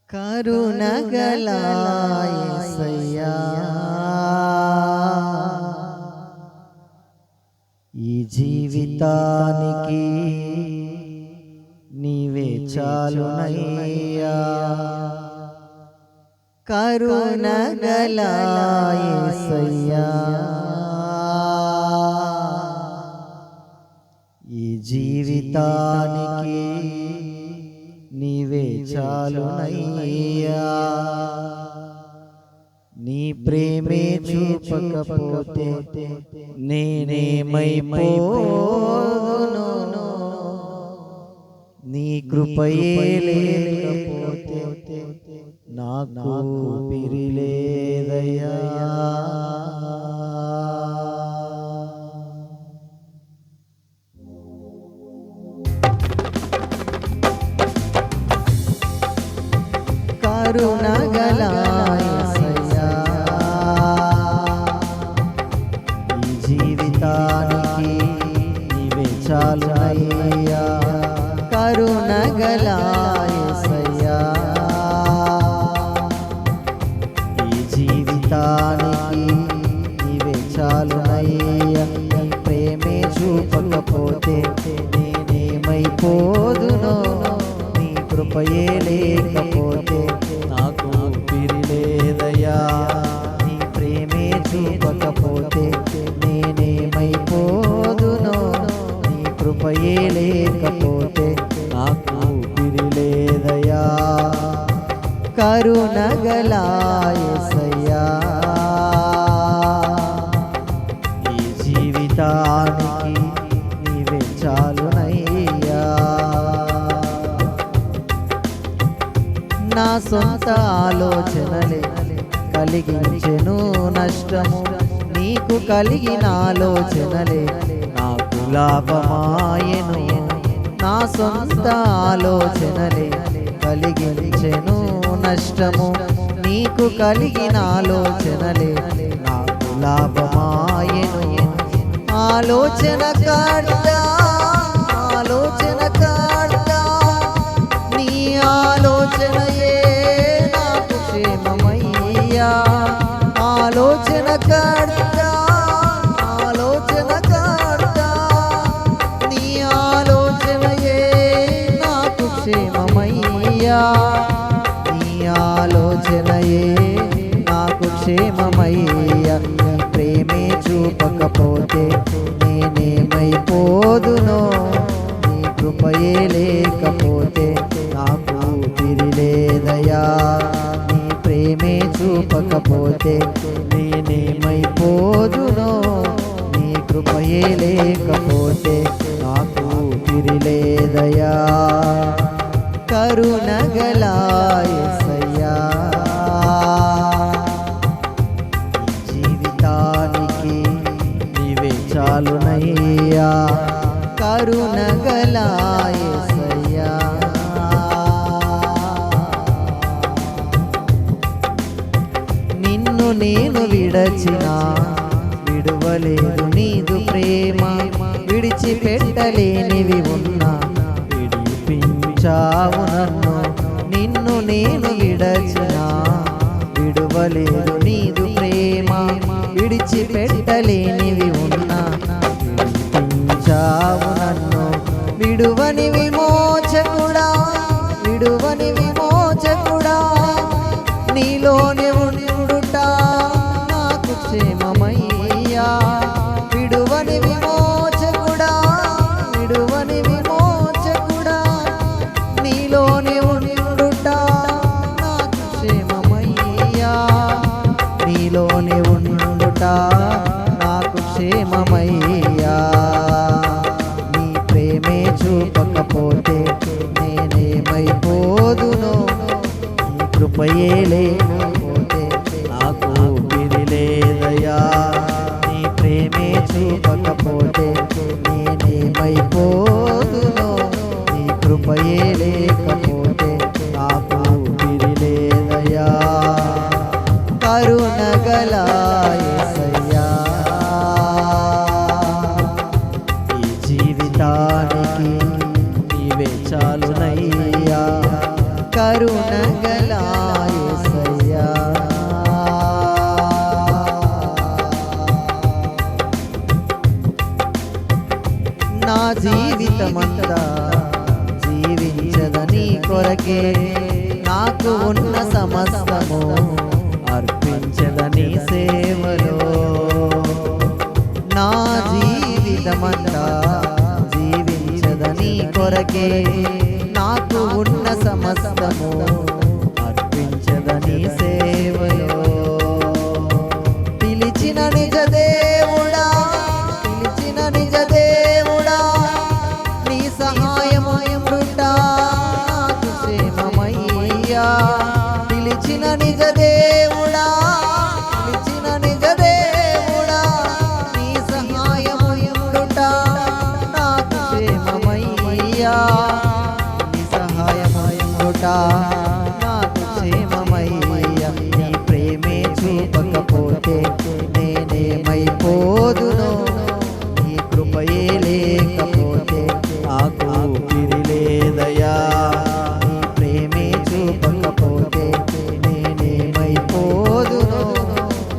కరుణగల యేసయ్యా, ఈ జీవితానికి నీవే చాలునయ్యా. కరుణగల యేసయ్యా, ఈ జీవితానికి నీవే చాలునయ్యా. నీ ప్రేమే చూపకపోతే నేనేమైపోదును, నీ కృపయే లేకపోతే నాకు పిరిలేదయ్యా. కరుణగల యేసయ్యా, ఈ జీవితానికి నీవే చాలునయ్యా. కరుణగల యేసయ్యా, ఈ జీవితానికి నీవే చాలునయ్యా. నీ ప్రేమే చూపకపోతే నేనేమైపోదునో, నీ కృపయే లేకపోతే నాకు పిరిలేదయ్యా. నీ ప్రేమే చూపకపోతే నేనేమైపోదునో, నీ కృపయే లేకపోతే నాకు పిరిలేదయ్యా. కరుణగల యేసయ్యా, ఈ జీవితానికి నీవే చాలునయ్యా. నా సొంత ఆలోచనలే కలిగించెను నష్టము, నీకు కలిగిన ఆలోచనలే నాకు లాభమాయెను. నా సొంత ఆలోచనలే కలిగించెను నష్టము, నీకు కలిగిన ఆలోచనలే నాకు లాభమాయెను. ఆలోచన కర్త, ఆలోచన కర్త, నీ ఆలోచనయే నాకు క్షేమమయ్యా. ఆలోచన కర్త, ఆలోచన కర్త, నీ ఆలోచనయే నాకు క్షేమమయ్యా. నీ ఆలోచనయే నాకు క్షేమమయ్యా. నీ ప్రేమే చూపకపోతే నేనేమైపోదునో, నీ కృపయే లేకపోతే నాకు పిరిలేదయ్యా. నీ ప్రేమే చూపకపోతే నేనేమైపోదునో, నీ కృపయే లేకపోతే నాకు పిరిలేదయ్యా. కరుణగల యేసయ్యా, ఈ జీవితానికి నీవే చాలునయ్యా. కరుణగల యేసయ్యా, నిన్ను నేను విడచినా విడువలేదు నీదు ప్రేమ, విడిచిపెట్టలేనివి ఉన్నా విడిపించావు నన్ను. నిన్ను నేను విడచినా విడువలేదు నీదు ప్రేమ, విడిచిపెట్టలేనివి ఉన్నా విడిపించావు నన్ను. విడువని విమోచకుడా, విడువని విమోచకుడా, నీలోనే ఉండుట నాకు క్షేమమయ్యా. విడువని విమోచకుడా, విడువని విమోచకుడా, నీలోనే ఉండుట నాకు క్షేమమయ్యా. నీలోనే ఉండుట నాకు క్షేమమయ్యా. నీ ప్రేమే చూపకపోతే నేనేమైపోదునో, నీ కృపయే లేకపోతే నాకు పిరిలేదయ్యా. నీ ప్రేమే చూపకపోతే నేనేమైపోదునో, నీ కృపయే లేకపోతే నాకు పిరిలేదయ్యా. కరుణగల యేసయ్యా, ఈ జీవితానికి నీవే చాలునయ్యా. కరుణ కరుణగల యేసయ్యా నా జీవితమంతా జీవించదని కొరకే నాకు ఉన్న సమస్తము అర్పించదని సేవలో నా జీవితమంతా జీవించదని కొరకే నాకు ఉన్న సమస్తము అర్పించదని సేవలో పిలిచిన నిజ దేవుడా పిలిచిన నిజ దేవుడా నీ సహాయమయముంటా నాకు క్షేమమయ్యా పిలిచిన నిజ దేవుడా పిలిచిన నిజ దేవుడా నీ సహాయమయముంటా నాకు క్షేమమయ్యా నీ సహాయమయముంటా నాకు క్షేమమయ్యా నీ ప్రేమే చూపకపోతే నేనేమైపోదునో నీ కృపయే లేకపోతే నాకు ఊపిరి లేదయ్యా నీ ప్రేమే చూపకపోతే నేనేమైపోదునో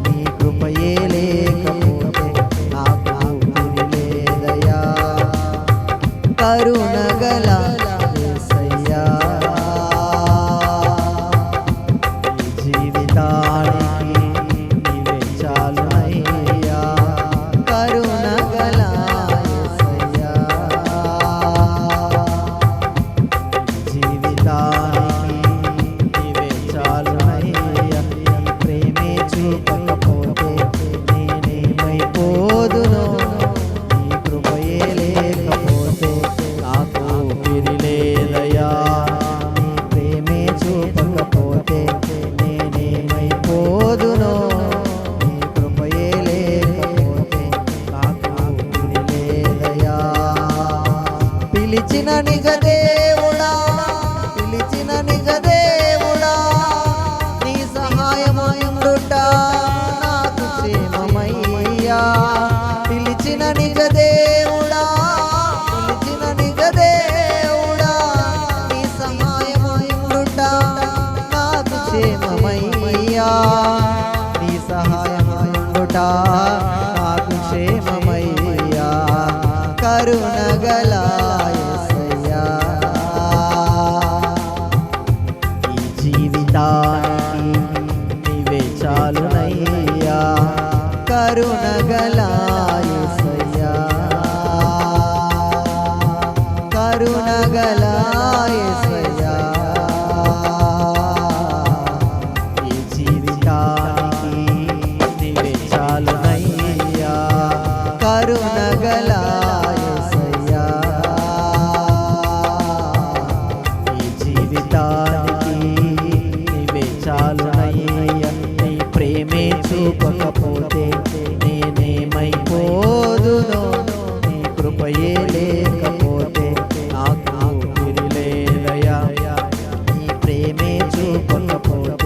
నీ కృపయే లేకపోతే నాకు ఊపిరి లేదయ్యా కరుణగల యేసయ్యా ఈ జీవితానికి నీవే చాలునయ్యా కరుణగల యేసయ్యా ఈ జీవితానికి నీవే చాలునయ్యా నీ ప్రేమే చూపకపోతే నేనేమైపోదునో నీ కృపయే లేకపోతే నాకు ఊపిరి లేదయ్యా నీ ప్రేమే చూపకపోతే నేనేమైపోదునో నీ కృపయే లేకపోతే నాకు ఊపిరి లేదయ్యా పిలిచిన నిజ దేవుడా పిలిచిన నిజ దేవుడా నీ సహాయమయుండుట నాకు క్షేమమయ్యా పిలిచిన నిజ దేవుడా పిలిచిన నిజ దేవుడా నీ సహాయమయుండుట నాకు క్షేమమయ్యా నీ సహాయమయుండుట నాకు క్షేమమయ్యా కరుణగల యేసయ్యా ఈ జీవితానికి నీవే చాలునయ్యా కరుణగల యేసయ్యా కరుణగల యేసయ్యా ఈ జీవితానికి నీవే చాలునయ్యా కరుణగల యేసయ్యా ఈ జీవితానికి నీవే చాలునయ్యా నీ ప్రేమే చూపకపోతే నేనేమైపోదునో నీ కృపయే లేకపోతే నాకు ఊపిరి లేదయ్యా నీ ప్రేమే చూపకపోతే